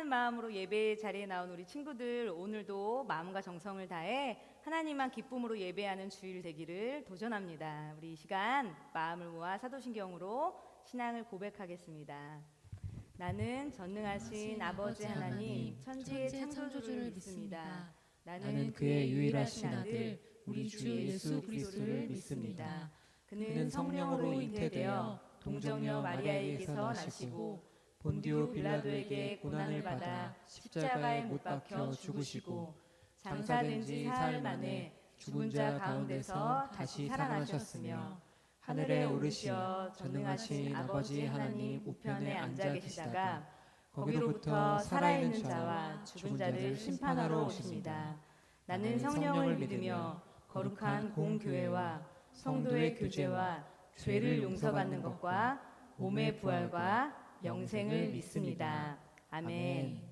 마음으로 예배 자리에 나온 우리 친구들, 오늘도 마음과 정성을 다해 하나님만 기쁨으로 예배하는 주일 되기를 도전합니다. 우리 이 시간 마음을 모아 사도신경으로 신앙을 고백하겠습니다. 나는 전능하신 아버지 하나님, 천지의 창조주를 믿습니다. 나는 그의 유일하신 아들 우리 주 예수 그리스도를 믿습니다. 그는 성령으로 잉태되어 동정녀 마리아에게서 나시고 본디오 빌라도에게 고난을 받아 십자가에 못 박혀 죽으시고 장사된 지 사흘 만에 죽은 자 가운데서 다시 살아나셨으며 하늘에 오르시어 전능하신 아버지 하나님 우편에 앉아 계시다가 거기로부터 살아있는 자와 죽은 자를 심판하러 오십니다. 나는 성령을 믿으며 거룩한 공교회와 성도의 교제와 죄를 용서받는 것과 몸의 부활과 영생을 믿습니다. 아멘.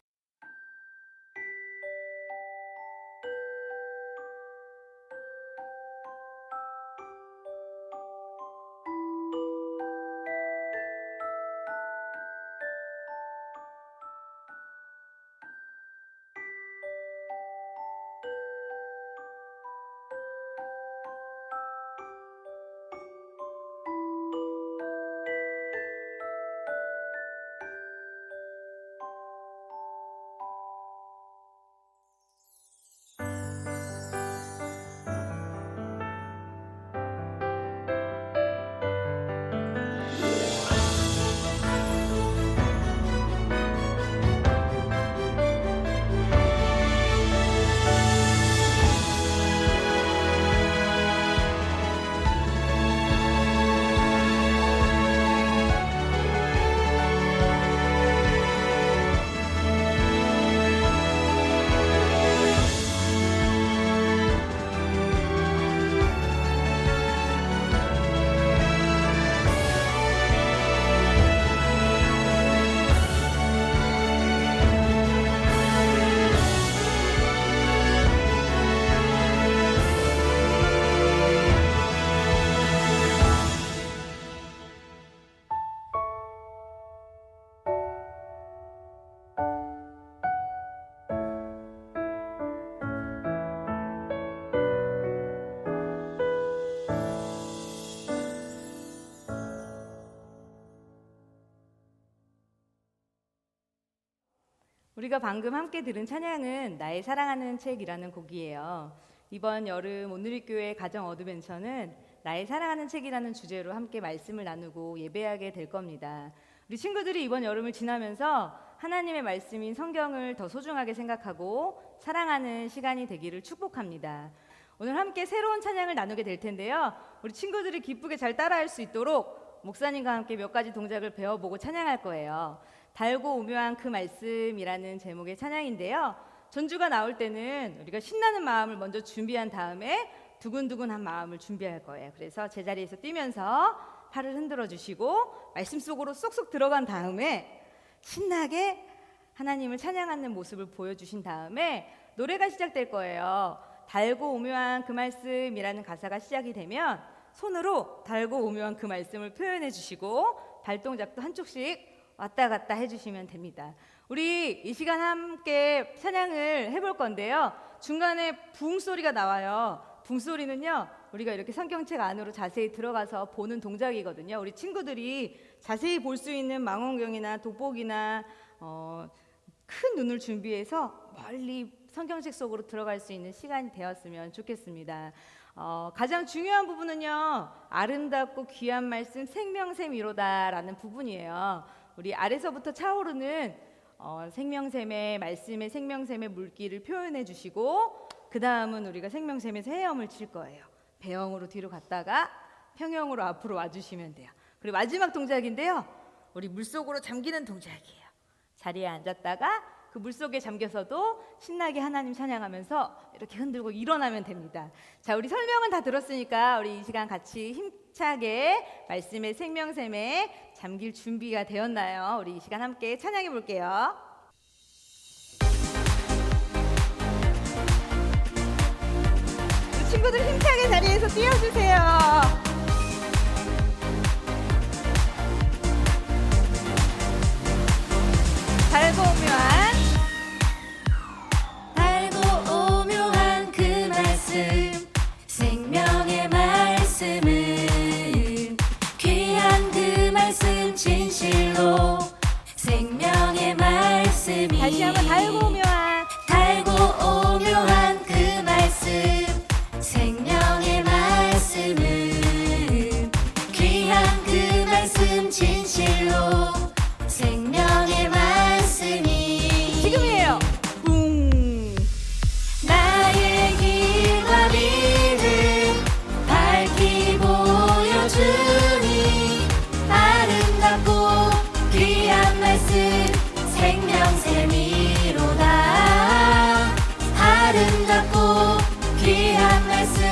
우리가 방금 함께 들은 찬양은 나의 사랑하는 책이라는 곡이에요. 이번 여름 온누리교회 가정 어드벤처는 나의 사랑하는 책이라는 주제로 함께 말씀을 나누고 예배하게 될 겁니다. 우리 친구들이 이번 여름을 지나면서 하나님의 말씀인 성경을 더 소중하게 생각하고 사랑하는 시간이 되기를 축복합니다. 오늘 함께 새로운 찬양을 나누게 될 텐데요. 우리 친구들이 기쁘게 잘 따라할 수 있도록 목사님과 함께 몇 가지 동작을 배워보고 찬양할 거예요. 달고 오묘한 그 말씀이라는 제목의 찬양인데요. 전주가 나올 때는 우리가 신나는 마음을 먼저 준비한 다음에 두근두근한 마음을 준비할 거예요. 그래서 제자리에서 뛰면서 팔을 흔들어 주시고 말씀 속으로 쏙쏙 들어간 다음에 신나게 하나님을 찬양하는 모습을 보여주신 다음에 노래가 시작될 거예요. 달고 오묘한 그 말씀이라는 가사가 시작이 되면 손으로 달고 오묘한 그 말씀을 표현해 주시고 발동작도 한쪽씩 왔다 갔다 해주시면 됩니다. 우리 이 시간 함께 찬양을 해볼 건데요. 중간에 붕 소리가 나와요. 붕 소리는요, 우리가 이렇게 성경책 안으로 자세히 들어가서 보는 동작이거든요. 우리 친구들이 자세히 볼 수 있는 망원경이나 돋보기나 큰 눈을 준비해서 멀리 성경책 속으로 들어갈 수 있는 시간이 되었으면 좋겠습니다. 가장 중요한 부분은요, 아름답고 귀한 말씀 생명샘이로다라는 부분이에요. 우리 아래서부터 차오르는 생명샘의 말씀의 생명샘의 물기를 표현해 주시고 그 다음은 우리가 생명샘에서 헤엄을 칠 거예요. 배영으로 뒤로 갔다가 평영으로 앞으로 와주시면 돼요. 그리고 마지막 동작인데요, 우리 물속으로 잠기는 동작이에요. 자리에 앉았다가 그 물속에 잠겨서도 신나게 하나님 찬양하면서 이렇게 흔들고 일어나면 됩니다. 자, 우리 설명은 다 들었으니까 우리 이 시간 같이 힘차게 말씀의 생명샘에 잠길 준비가 되었나요? 우리 이 시간 함께 찬양해 볼게요. 친구들 힘차게 자리에서 뛰어주세요. 달고 오묘한 다시 한번 달고 오묘한 달고 오묘한 그 말씀 생명의 말씀은 귀한 그 말씀 진실로 생명의 말씀이 지금이에요. 붕. 나의 길과 믿음 밝히 보여주니 아름답고 귀한 말씀 생명샘이로다 아름답고 귀한 말씀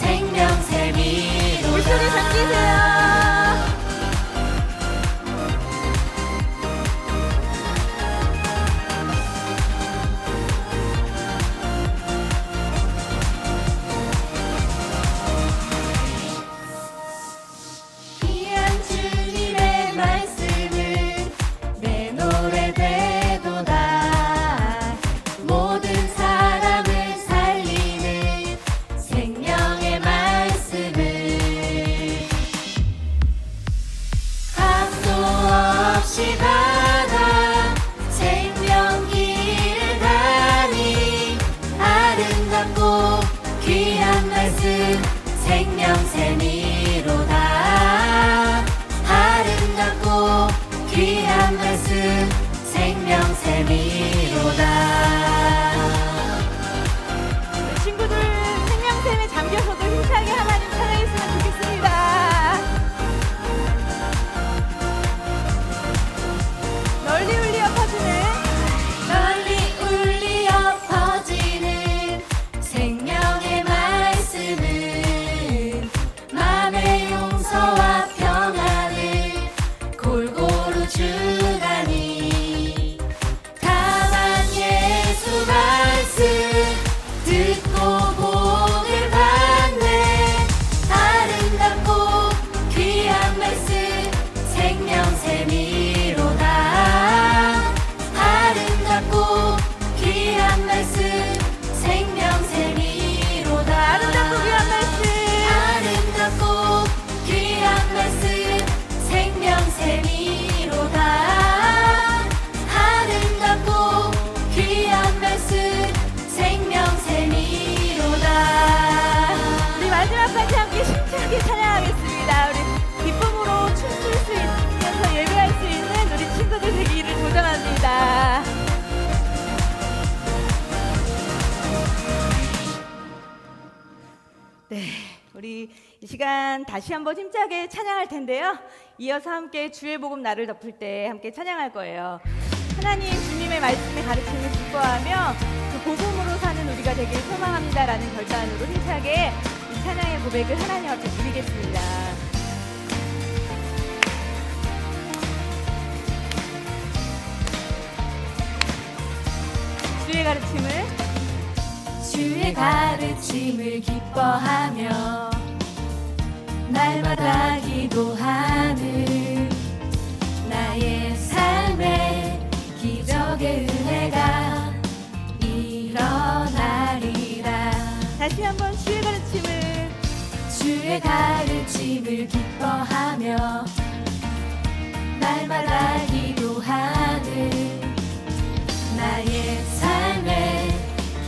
생명샘이로다 물소리 잠기세요. 귀한 주님의 말씀은 내 노래 되도다 모든 사람을 살리는 생명의 말씀을 함도 없이 받아 생명길을 가니 아름답고 귀한 말씀 생명샘이로다 아름답고 귀한 말씀 생명샘이로다 친구들 생명샘에 잠겨서도 힘차게 하나님 찬양했으면 좋겠습니다. 널리 울려 퍼지는 널리 울리어 퍼지는 생명의 말씀은 맘의 용서와 평안을 골고루 주다니 다만 예수 말씀 듣고 복을 받네 아름답고 귀한 말씀 생명샘이로다 아름답고 귀한 말씀 생명샘이로다 아름답고 귀한 말씀 아름답고 귀한 말씀 생명샘이로다 아름답고 귀한 말씀 생명샘이로다 우리 마지막까지 함께 힘차게 찬양하겠습니다. 우리 기쁨으로 춤출 수 있으면서 예배할 수 있는 우리 친구들 되기를 도전합니다. 네, 우리 이 시간 다시 한번 힘차게 찬양할 텐데요. 이어서 함께 주의 복음 나를 덮을 때 함께 찬양할 거예요. 하나님 주님의 말씀에 가르침을 기뻐하며 그 복음으로 사는 우리가 되길 소망합니다라는 결단으로 힘차게 이 찬양의 고백을 하나님 앞에 드리겠습니다. 주의 가르침을 주의 가르침을 기뻐하며 날마다 기도하는 나의 삶에 기적의 은혜가 일어나리라 다시 한번 주의 가르침을 주의 가르침을 기뻐하며 날마다 기도하는 나의 삶에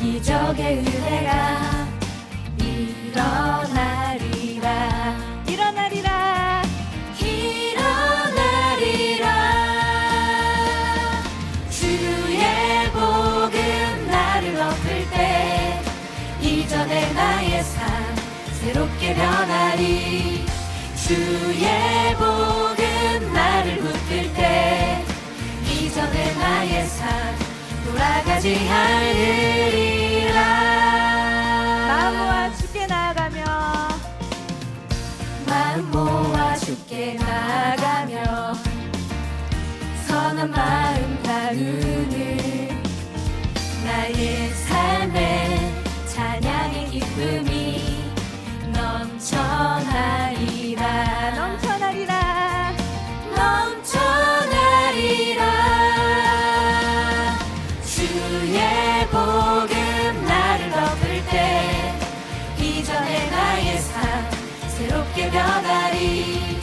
기적의 은혜가 일어나리라 일어나리라 일어나리라 주의 복음 나를 덮을 때 이전의 나의 삶 새롭게 변하리 주의 복음 나를 붙들 때 이전의 나의 삶 돌아가지 않으리라 마음 모아 주께 나아가며 마음 모아 주께 나아가며 선한 마음 다루는 나의 삶에 찬양의 기쁨이 넘쳐나리라 넘쳐나리라 넘쳐나리라 주의 복음 나를 덮을 때 이전의 나의 삶 새롭게 변하리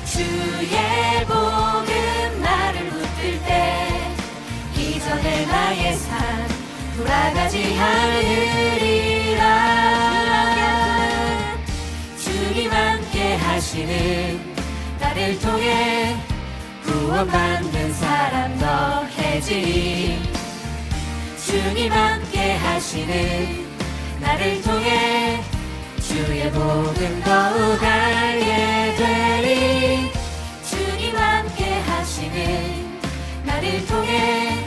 주의 복음 나를 붙들 때 이전의 나의 삶 돌아가지 않으리라. 주님 함께 하시는 나를 통해 구원받는 사람 더해지리. 주님 함께 하시는 나를 통해 주의 복음 더욱 알게 되리. 주님 함께 하시는 나를 통해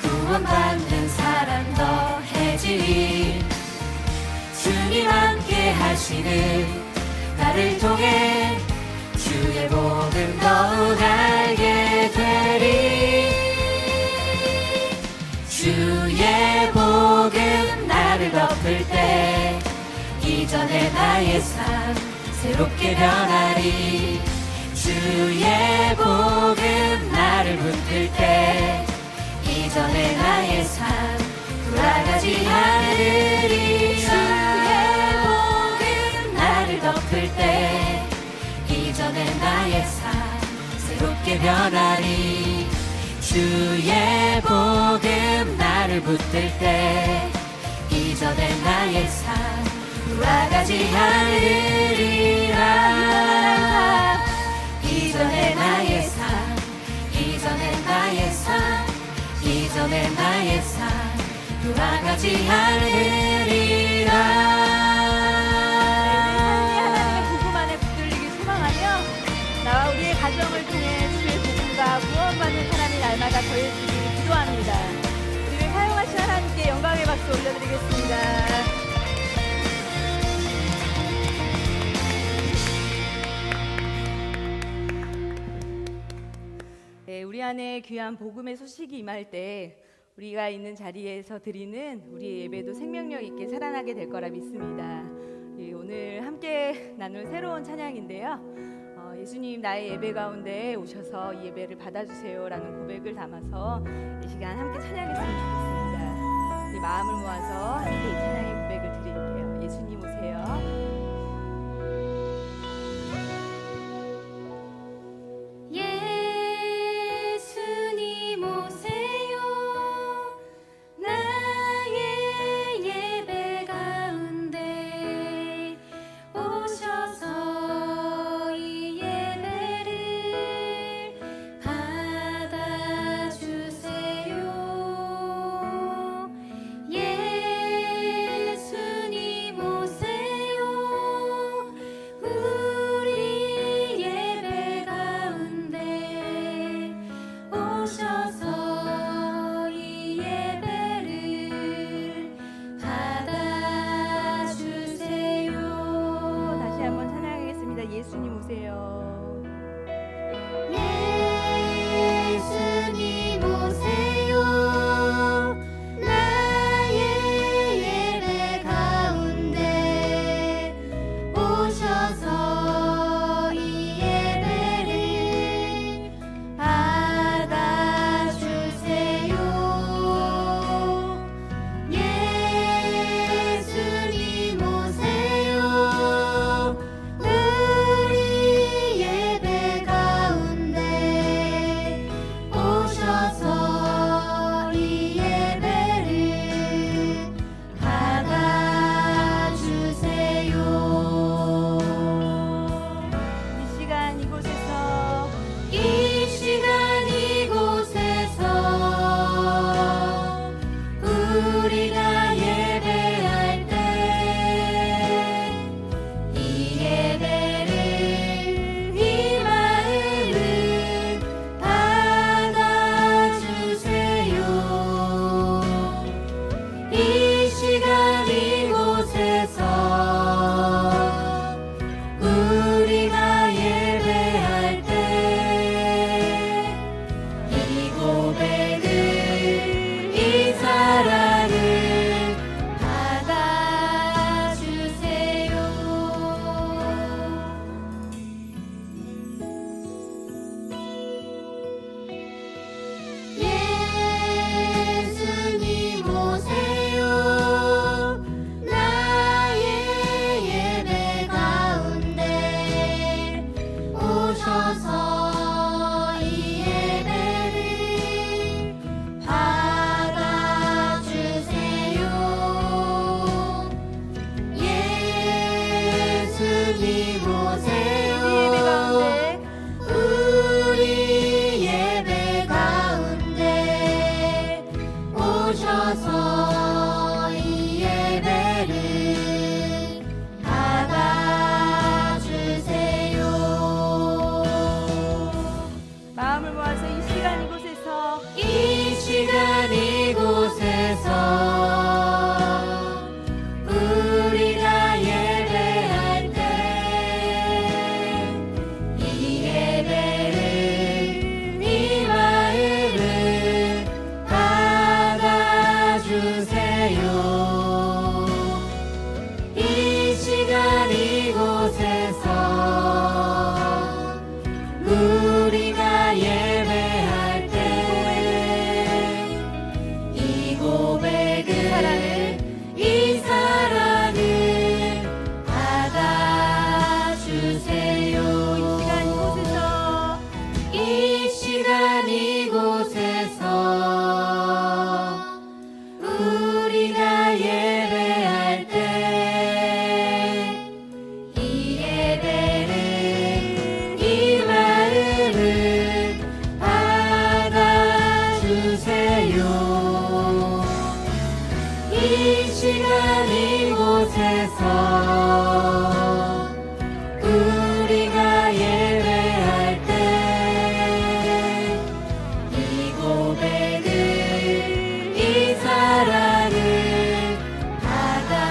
구원받는 사람 더해지리. 주님 함께 하시는 나를 통해 주의 복음 더욱 알게 되리. 주의 복음 나를 덮을 때 이전의 나의 삶 새롭게 변하리. 주의 복음 나를 붙들 때 이전의 나의 삶 돌아가지 않으리. 주의 복음 나를 덮을 때 이전의 나의 삶 새롭게 변하리. 주의 복음 나를 붙들 때 이전의 나의 삶 돌아가지 않으리라. 이전의 나의 삶 이전의 나의 삶 이전의 나의 삶 돌아가지 않으리라. 하나님의 복음 안에 붙들리기 소망하며 나와 우리의 가정을 통해 주의 복음과 구원받는 사람이 날마다 더해지기를 기도합니다. 우리를 사용하신 하나님께 영광의 박수 올려드리겠습니다. 네, 우리 안에 귀한 복음의 소식이 임할 때 우리가 있는 자리에서 드리는 우리의 예배도 생명력 있게 살아나게 될 거라 믿습니다. 오늘 함께 나눌 새로운 찬양인데요. 예수님 나의 예배 가운데 오셔서 이 예배를 받아주세요라는 고백을 담아서 이 시간 함께 찬양했으면 좋겠습니다. 우리 마음을 모아서 함께 이 찬양의 고백을 드릴게요. 예수님 오세요. 예수님 오세요. 나의 예배 가운데 오셔서 이 예배를 받아주세요. 예수님 오세요. 우리 예배 가운데 오셔서 이 예배를 받아주세요. 다시 한번 찬양하겠습니다. 예수님 오세요. 예수님 오세요. 나의 예배 가운데 오셔서 이 예배를 받아주세요. 예수님 오세요. 우리 예배 우리가 예배할 때 이 고백을 이 사랑을 받아주세요.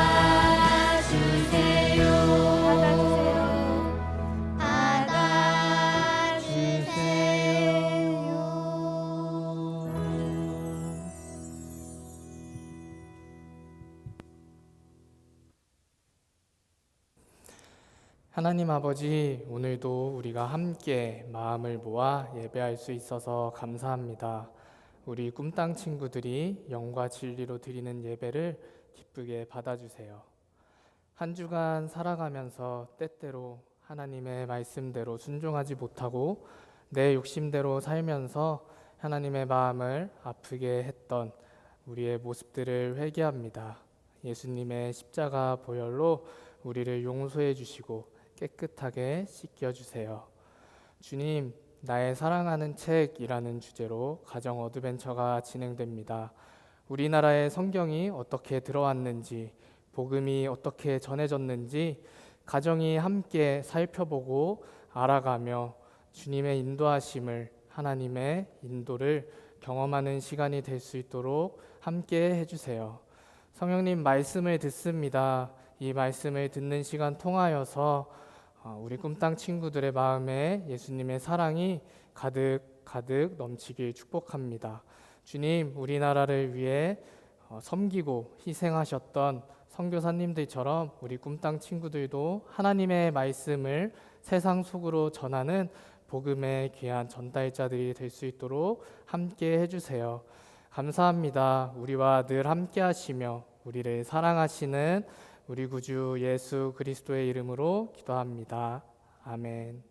하나님 아버지, 오늘도 우리가 함께 마음을 모아 예배할 수 있어서 감사합니다. 우리 꿈땅 친구들이 영과 진리로 드리는 예배를 기쁘게 받아주세요. 한 주간 살아가면서 때때로 하나님의 말씀대로 순종하지 못하고 내 욕심대로 살면서 하나님의 마음을 아프게 했던 우리의 모습들을 회개합니다. 예수님의 십자가 보혈로 우리를 용서해 주시고 깨끗하게 씻겨주세요. 주님, 나의 사랑하는 책이라는 주제로 가정 어드벤처가 진행됩니다. 우리나라에 성경이 어떻게 들어왔는지, 복음이 어떻게 전해졌는지 가정이 함께 살펴보고 알아가며 주님의 인도하심을, 하나님의 인도를 경험하는 시간이 될 수 있도록 함께 해주세요. 성령님, 말씀을 듣습니다. 이 말씀을 듣는 시간 통하여서 우리 꿈땅 친구들의 마음에 예수님의 사랑이 가득 넘치길 축복합니다. 주님, 우리나라를 위해 섬기고 희생하셨던 선교사님들처럼 우리 꿈땅 친구들도 하나님의 말씀을 세상 속으로 전하는 복음의 귀한 전달자들이 될 수 있도록 함께 해주세요. 감사합니다. 우리와 늘 함께 하시며 우리를 사랑하시는 우리 구주 예수 그리스도의 이름으로 기도합니다. 아멘.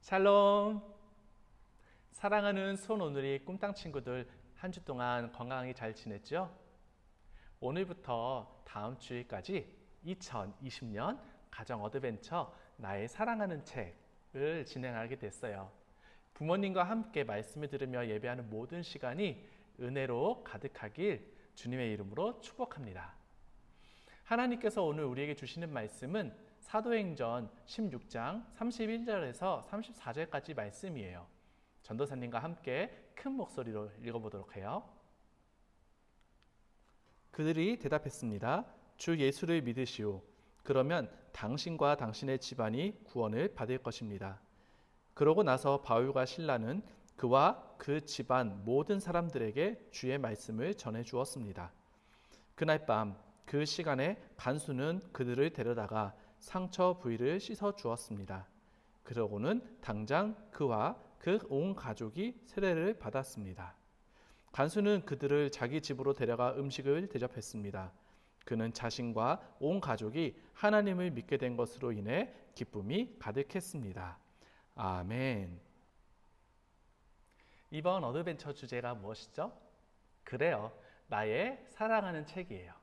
샬롬. 사랑하는 손오누리 꿈땅 친구들, 한 주 동안 건강하게 잘 지냈죠? 오늘부터 다음 주일까지 2020년 가정 어드벤처 나의 사랑하는 책을 진행하게 됐어요. 부모님과 함께 말씀을 들으며 예배하는 모든 시간이 은혜로 가득하길 주님의 이름으로 축복합니다. 하나님께서 오늘 우리에게 주시는 말씀은 사도행전 16장 31절에서 34절까지 말씀이에요. 전도사님과 함께 큰 목소리로 읽어보도록 해요. 그들이 대답했습니다. 주 예수를 믿으시오. 그러면 당신과 당신의 집안이 구원을 받을 것입니다. 그러고 나서 바울과 실라는 그와 그 집안 모든 사람들에게 주의 말씀을 전해 주었습니다. 그날 밤 그 시간에 간수는 그들을 데려다가 상처 부위를 씻어 주었습니다. 그러고는 당장 그와 그 온 가족이 세례를 받았습니다. 간수는 그들을 자기 집으로 데려가 음식을 대접했습니다. 그는 자신과 온 가족이 하나님을 믿게 된 것으로 인해 기쁨이 가득했습니다. 아멘. 이번 어드벤처 주제가 무엇이죠? 그래요. 나의 사랑하는 책이에요.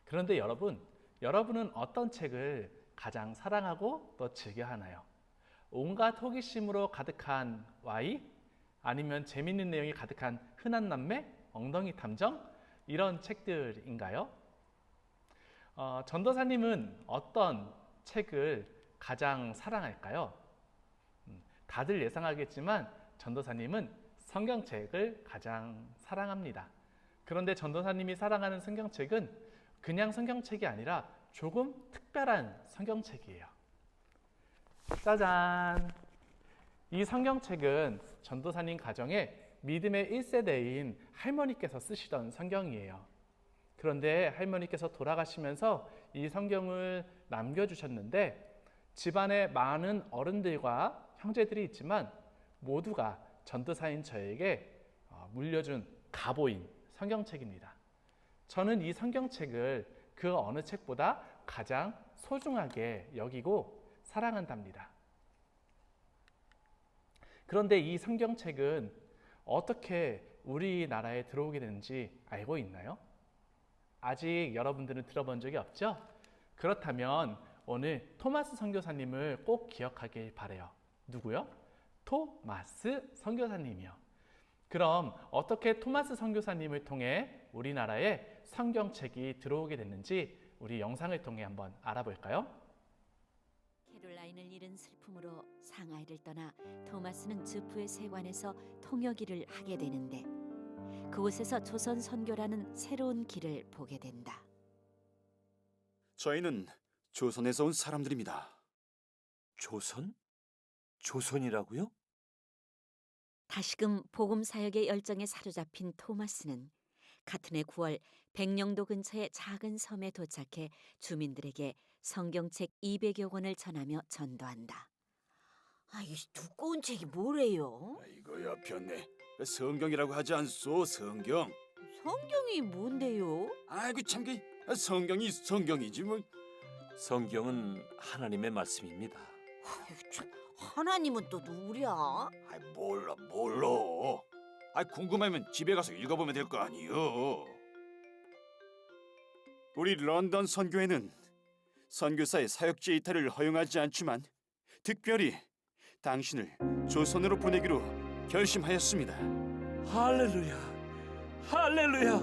그런데 여러분은 어떤 책을 가장 사랑하고 또 즐겨 하나요? 온갖 호기심으로 가득한 Y? 아니면 재밌는 내용이 가득한 흔한 남매? 엉덩이 탐정? 이런 책들인가요? 전도사님은 어떤 책을 가장 사랑할까요? 다들 예상하겠지만 전도사님은 성경책을 가장 사랑합니다. 그런데 전도사님이 사랑하는 성경책은 그냥 성경책이 아니라 조금 특별한 성경책이에요. 짜잔! 이 성경책은 전도사님 가정에 믿음의 1세대인 할머니께서 쓰시던 성경이에요. 그런데 할머니께서 돌아가시면서 이 성경을 남겨주셨는데 집안에 많은 어른들과 형제들이 있지만 모두가 전도사인 저에게 물려준 가보인 성경책입니다. 저는 이 성경책을 그 어느 책보다 가장 소중하게 여기고 사랑한답니다. 그런데 이 성경책은 어떻게 우리나라에 들어오게 되는지 알고 있나요? 아직 여러분들은 들어본 적이 없죠? 그렇다면 오늘 토마스 선교사님을 꼭 기억하길 바라요. 누구요? 토마스 선교사님이요. 그럼 어떻게 토마스 선교사님을 통해 우리나라에 성경책이 들어오게 됐는지 우리 영상을 통해 한번 알아볼까요? 캐롤라인을 잃은 슬픔으로 상하이를 떠나 토마스는 주프의 세관에서 통역일을 하게 되는데 그곳에서 조선 선교라는 새로운 길을 보게 된다. 저희는 조선에서 온 사람들입니다. 조선? 조선이라고요? 다시금 복음 사역의 열정에 사로잡힌 토마스는 같은 해 9월 백령도 근처의 작은 섬에 도착해 주민들에게 성경책 200여 권을 전하며 전도한다. 이 두꺼운 책이 뭐래요? 이거야 변네. 성경이라고 하지 않소 성경. 성경이 뭔데요? 아이고 참 성경이 성경이지 뭐. 성경은 하나님의 말씀입니다. 하나님은 또 누구랴? 아이 몰라. 아이 궁금하면 집에 가서 읽어보면 될 거 아니요. 우리 런던 선교회는 선교사의 사역지 이탈을 허용하지 않지만 특별히 당신을 조선으로 보내기로 결심하였습니다. 할렐루야! 할렐루야!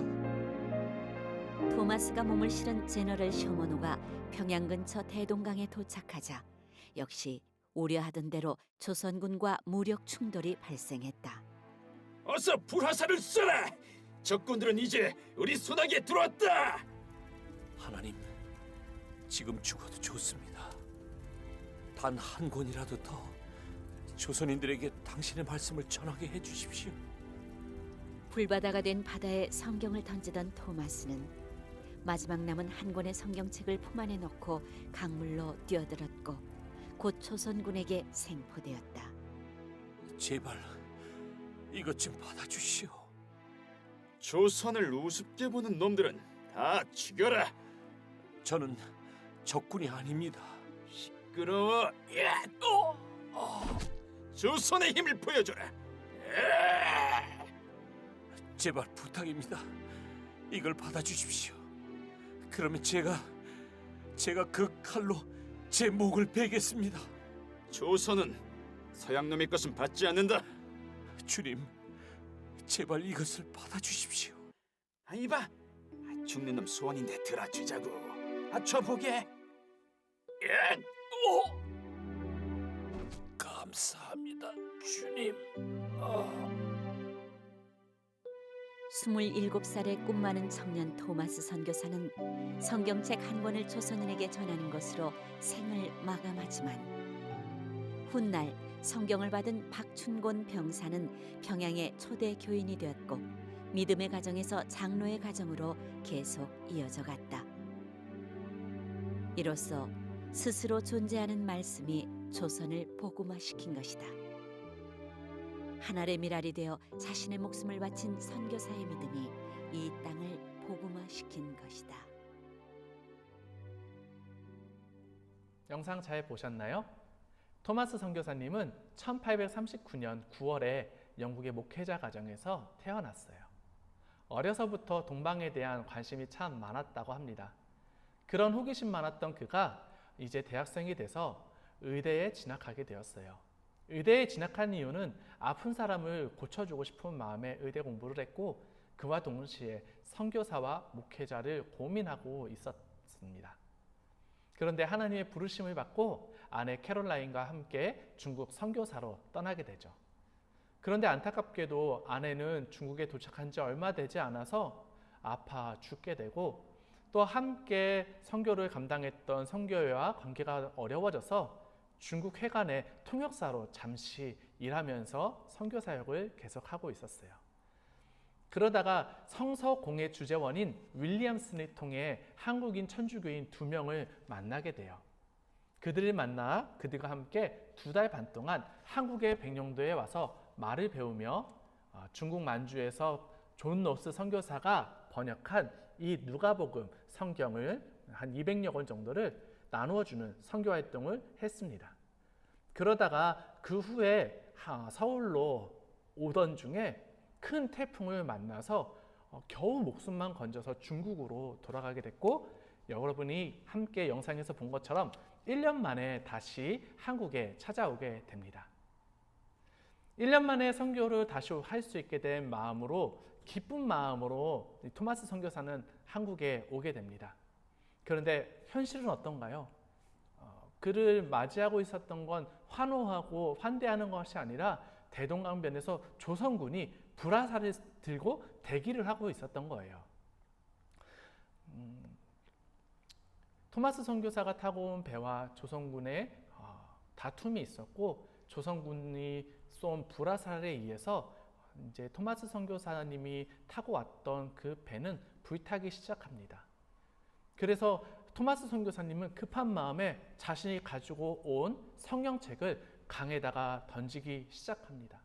토마스가 몸을 실은 제너럴 셔먼호가 평양 근처 대동강에 도착하자 역시 우려하던 대로 조선군과 무력 충돌이 발생했다. 어서 불화살을 쏘라! 적군들은 이제 우리 손아귀에 들어왔다! 하나님, 지금 죽어도 좋습니다. 단 한 권이라도 더 조선인들에게 당신의 말씀을 전하게 해주십시오. 불바다가 된 바다에 성경을 던지던 토마스는 마지막 남은 한 권의 성경책을 품 안에 넣고 강물로 뛰어들었고 곧 조선군에게 생포되었다. 제발 이것 좀 받아주시오. 조선을 우습게 보는 놈들은 다 죽여라! 저는 적군이 아닙니다. 시끄러워! 야! 조선의 힘을 보여줘라! 제발 부탁입니다. 이걸 받아주십시오. 그러면 제가 그 칼로 제 목을 베겠습니다. 조선은 서양놈의 것은 받지 않는다. 주님, 제발 이것을 받아주십시오. 이봐, 죽는 놈 소원인데 들어주자고. 줘보게. 감사합니다, 주님. 27살의 꿈 많은 청년 토마스 선교사는 성경책 한 권을 조선인에게 전하는 것으로 생을 마감하지만 훗날 성경을 받은 박춘곤 병사는 평양의 초대 교인이 되었고 믿음의 가정에서 장로의 가정으로 계속 이어져 갔다. 이로써 스스로 존재하는 말씀이 조선을 복음화시킨 것이다. 하늘의 미랄이 되어 자신의 목숨을 바친 선교사의 믿음이 이 땅을 복음화시킨 것이다. 영상 잘 보셨나요? 토마스 선교사님은 1839년 9월에 영국의 목회자 가정에서 태어났어요. 어려서부터 동방에 대한 관심이 참 많았다고 합니다. 그런 호기심 많았던 그가 이제 대학생이 돼서 의대에 진학하게 되었어요. 의대에 진학한 이유는 아픈 사람을 고쳐주고 싶은 마음에 의대 공부를 했고 그와 동시에 선교사와 목회자를 고민하고 있었습니다. 그런데 하나님의 부르심을 받고 아내 캐롤라인과 함께 중국 선교사로 떠나게 되죠. 그런데 안타깝게도 아내는 중국에 도착한 지 얼마 되지 않아서 아파 죽게 되고 또 함께 선교를 감당했던 선교회와 관계가 어려워져서 중국 회관의 통역사로 잠시 일하면서 선교 사역을 계속하고 있었어요. 그러다가 성서공회 주재원인 윌리엄슨을 통해 한국인 천주교인 2명을 만나게 돼요. 그들을 만나 그들과 함께 2달 반 동안 한국의 백령도에 와서 말을 배우며 중국 만주에서 존 노스 선교사가 번역한 이 누가복음 성경을 한 200여 권 정도를 나누어주는 선교 활동을 했습니다. 그러다가 그 후에 서울로 오던 중에 큰 태풍을 만나서 겨우 목숨만 건져서 중국으로 돌아가게 됐고 여러분이 함께 영상에서 본 것처럼 1년 만에 다시 한국에 찾아오게 됩니다. 1년 만에 선교를 다시 할 수 있게 된 마음으로 기쁜 마음으로 토마스 선교사는 한국에 오게 됩니다. 그런데 현실은 어떤가요? 그를 맞이하고 있었던 건 환호하고 환대하는 것이 아니라 대동강변에서 조선군이 불화살을 들고 대기를 하고 있었던 거예요. 토마스 선교사가 타고 온 배와 조선군의 다툼이 있었고 조선군이 쏜 불화살에 의해서 이제 토마스 선교사님이 타고 왔던 그 배는 불타기 시작합니다. 그래서 토마스 선교사님은 급한 마음에 자신이 가지고 온 성경책을 강에다가 던지기 시작합니다.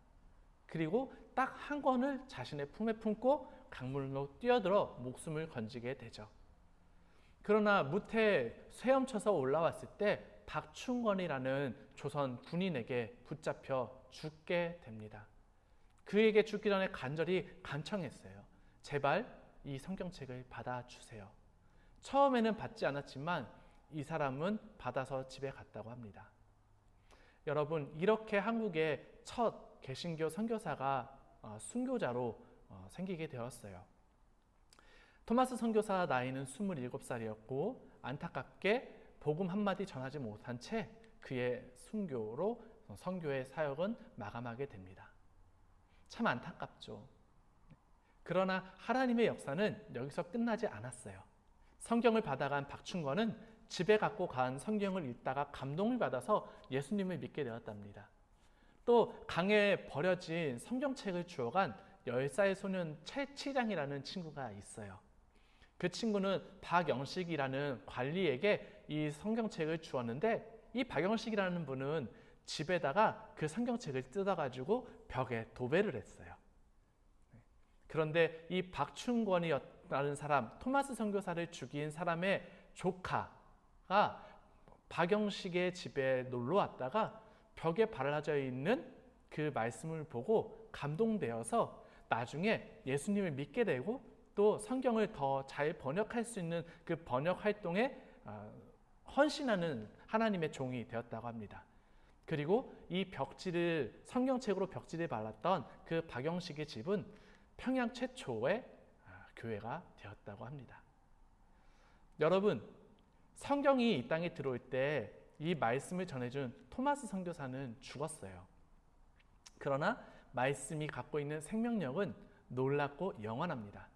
그리고 딱 한 권을 자신의 품에 품고 강물로 뛰어들어 목숨을 건지게 되죠. 그러나 무태 헤엄쳐서 올라왔을 때 박충건이라는 조선 군인에게 붙잡혀 죽게 됩니다. 그에게 죽기 전에 간절히 간청했어요. 제발 이 성경책을 받아주세요. 처음에는 받지 않았지만 이 사람은 받아서 집에 갔다고 합니다. 여러분, 이렇게 한국의 첫 개신교 선교사가 순교자로 생기게 되었어요. 토마스 선교사 나이는 27살이었고 안타깝게 복음 한마디 전하지 못한 채 그의 순교로 선교의 사역은 마감하게 됩니다. 참 안타깝죠. 그러나 하나님의 역사는 여기서 끝나지 않았어요. 성경을 받아간 박충건은 집에 갖고 간 성경을 읽다가 감동을 받아서 예수님을 믿게 되었답니다. 또 강에 버려진 성경책을 주워간 10살 소년 최치장이라는 친구가 있어요. 그 친구는 박영식이라는 관리에게 이 성경책을 주었는데 이 박영식이라는 분은 집에다가 그 성경책을 뜯어가지고 벽에 도배를 했어요. 그런데 이 박충권이라는 사람, 토마스 선교사를 죽인 사람의 조카가 박영식의 집에 놀러 왔다가 벽에 발라져 있는 그 말씀을 보고 감동되어서 나중에 예수님을 믿게 되고 또 성경을 더 잘 번역할 수 있는 그 번역 활동에 헌신하는 하나님의 종이 되었다고 합니다. 그리고 이 벽지를 성경책으로 벽지를 발랐던 그 박영식의 집은 평양 최초의 교회가 되었다고 합니다. 여러분, 성경이 이 땅에 들어올 때 이 말씀을 전해준 토마스 선교사는 죽었어요. 그러나 말씀이 갖고 있는 생명력은 놀랍고 영원합니다.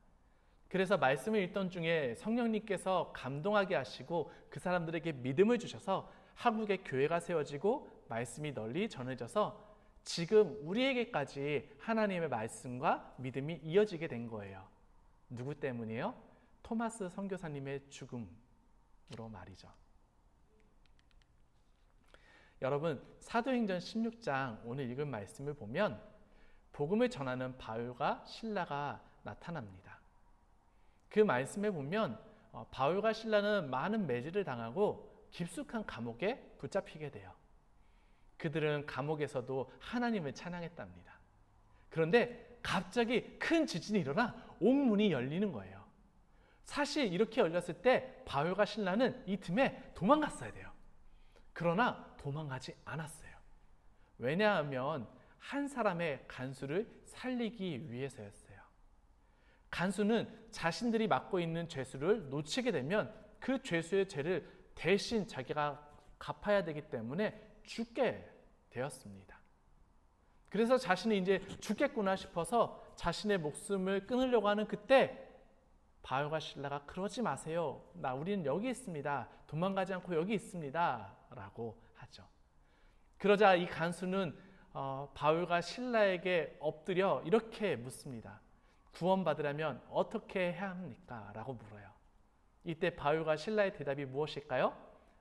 그래서 말씀을 읽던 중에 성령님께서 감동하게 하시고 그 사람들에게 믿음을 주셔서 한국의 교회가 세워지고 말씀이 널리 전해져서 지금 우리에게까지 하나님의 말씀과 믿음이 이어지게 된 거예요. 누구 때문이에요? 토마스 선교사님의 죽음으로 말이죠. 여러분, 사도행전 16장 오늘 읽은 말씀을 보면 복음을 전하는 바울과 실라가 나타납니다. 그 말씀에 보면 바울과 실라는 많은 매질을 당하고 깊숙한 감옥에 붙잡히게 돼요. 그들은 감옥에서도 하나님을 찬양했답니다. 그런데 갑자기 큰 지진이 일어나 옥문이 열리는 거예요. 사실 이렇게 열렸을 때 바울과 실라는 이 틈에 도망갔어야 돼요. 그러나 도망가지 않았어요. 왜냐하면 한 사람의 간수를 살리기 위해서였어요. 간수는 자신들이 맡고 있는 죄수를 놓치게 되면 그 죄수의 죄를 대신 자기가 갚아야 되기 때문에 죽게 되었습니다. 그래서 자신이 이제 죽겠구나 싶어서 자신의 목숨을 끊으려고 하는 그때 바울과 실라가 그러지 마세요. 우리는 여기 있습니다. 도망가지 않고 여기 있습니다. 라고 하죠. 그러자 이 간수는 바울과 실라에게 엎드려 이렇게 묻습니다. 구원받으려면 어떻게 해야 합니까? 라고 물어요. 이때 바울과 실라의 대답이 무엇일까요?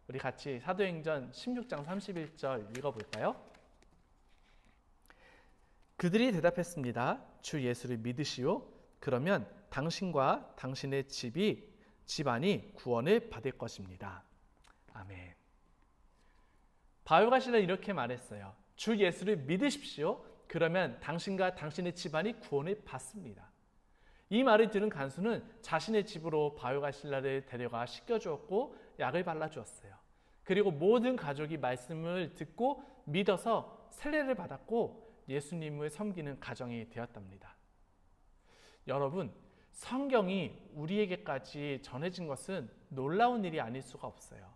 우리 같이 사도행전 16장 31절 읽어볼까요? 그들이 대답했습니다. 주 예수를 믿으시오. 그러면 당신과 당신의 집안이 구원을 받을 것입니다. 아멘. 바울과 실라는 이렇게 말했어요. 주 예수를 믿으십시오. 그러면 당신과 당신의 집안이 구원을 받습니다. 이 말을 들은 간수는 자신의 집으로 바울과 실라를 데려가 씻겨주었고 약을 발라주었어요. 그리고 모든 가족이 말씀을 듣고 믿어서 세례를 받았고 예수님을 섬기는 가정이 되었답니다. 여러분, 성경이 우리에게까지 전해진 것은 놀라운 일이 아닐 수가 없어요.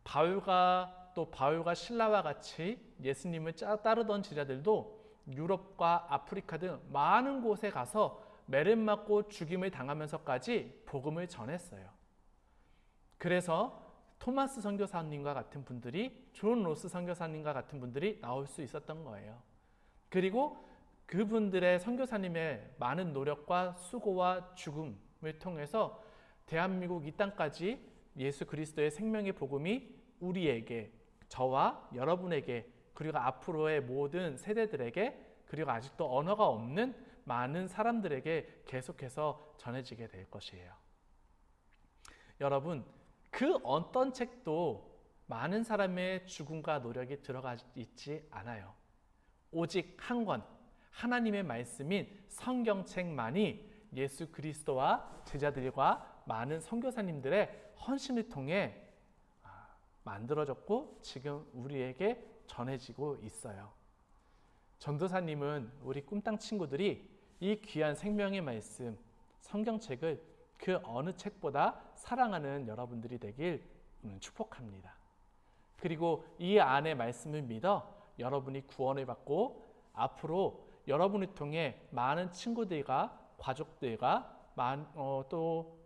바울과 실라와 같이 예수님을 따르던 제자들도 유럽과 아프리카 등 많은 곳에 가서 매를 맞고 죽임을 당하면서까지 복음을 전했어요. 그래서 토마스 선교사님과 같은 분들이, 존 로스 선교사님과 같은 분들이 나올 수 있었던 거예요. 그리고 그분들의 선교사님의 많은 노력과 수고와 죽음을 통해서 대한민국 이 땅까지 예수 그리스도의 생명의 복음이 우리에게, 저와 여러분에게, 그리고 앞으로의 모든 세대들에게, 그리고 아직도 언어가 없는 많은 사람들에게 계속해서 전해지게 될 것이에요. 여러분, 그 어떤 책도 많은 사람의 죽음과 노력이 들어가 있지 않아요. 오직 한 권, 하나님의 말씀인 성경책만이 예수 그리스도와 제자들과 많은 선교사님들의 헌신을 통해 만들어졌고 지금 우리에게 전해지고 있어요. 전도사님은 우리 꿈땅 친구들이 이 귀한 생명의 말씀, 성경책을 그 어느 책보다 사랑하는 여러분들이 되길 축복합니다. 그리고 이 안의 말씀을 믿어 여러분이 구원을 받고 앞으로 여러분을 통해 많은 친구들과 가족들과 또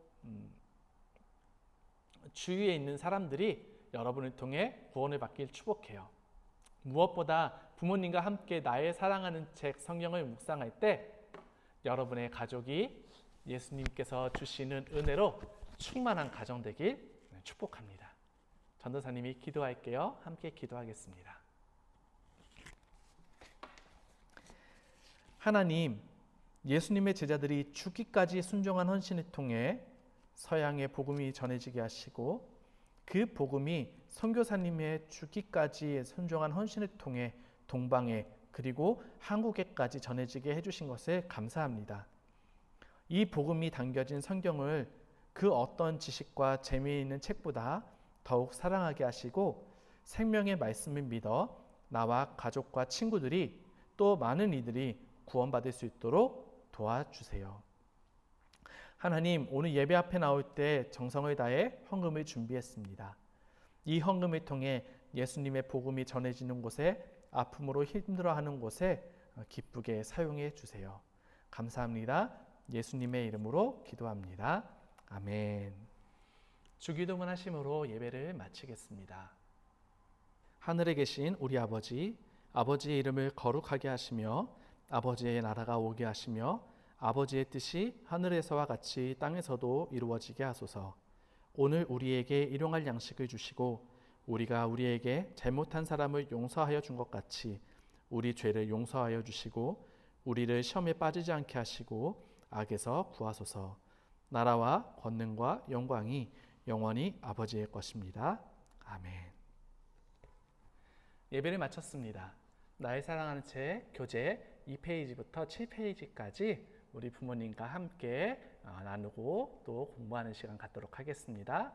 주위에 있는 사람들이 여러분을 통해 구원을 받길 축복해요. 무엇보다 부모님과 함께 나의 사랑하는 책 성경을 묵상할 때 여러분의 가족이 예수님께서 주시는 은혜로 충만한 가정 되길 축복합니다. 전도사님이 기도할게요. 함께 기도하겠습니다. 하나님, 예수님의 제자들이 죽기까지 순종한 헌신을 통해 서양의 복음이 전해지게 하시고 그 복음이 선교사님의 죽기까지 순종한 헌신을 통해 동방에 그리고 한국에까지 전해지게 해주신 것을 감사합니다. 이 복음이 담겨진 성경을 그 어떤 지식과 재미있는 책보다 더욱 사랑하게 하시고 생명의 말씀을 믿어 나와 가족과 친구들이 또 많은 이들이 구원받을 수 있도록 도와주세요. 하나님, 오늘 예배 앞에 나올 때 정성을 다해 헌금을 준비했습니다. 이 헌금을 통해 예수님의 복음이 전해지는 곳에, 아픔으로 힘들어하는 곳에 기쁘게 사용해 주세요. 감사합니다. 예수님의 이름으로 기도합니다. 아멘. 주기도문 하심으로 예배를 마치겠습니다. 하늘에 계신 우리 아버지, 아버지의 이름을 거룩하게 하시며 아버지의 나라가 오게 하시며 아버지의 뜻이 하늘에서와 같이 땅에서도 이루어지게 하소서. 오늘 우리에게 일용할 양식을 주시고 우리가 우리에게 잘못한 사람을 용서하여 준 것 같이 우리 죄를 용서하여 주시고 우리를 시험에 빠지지 않게 하시고 악에서 구하소서. 나라와 권능과 영광이 영원히 아버지의 것입니다. 아멘. 예배를 마쳤습니다. 나의 사랑하는 책 교재 2페이지부터 7페이지까지 우리 부모님과 함께 나누고 또 공부하는 시간 갖도록 하겠습니다.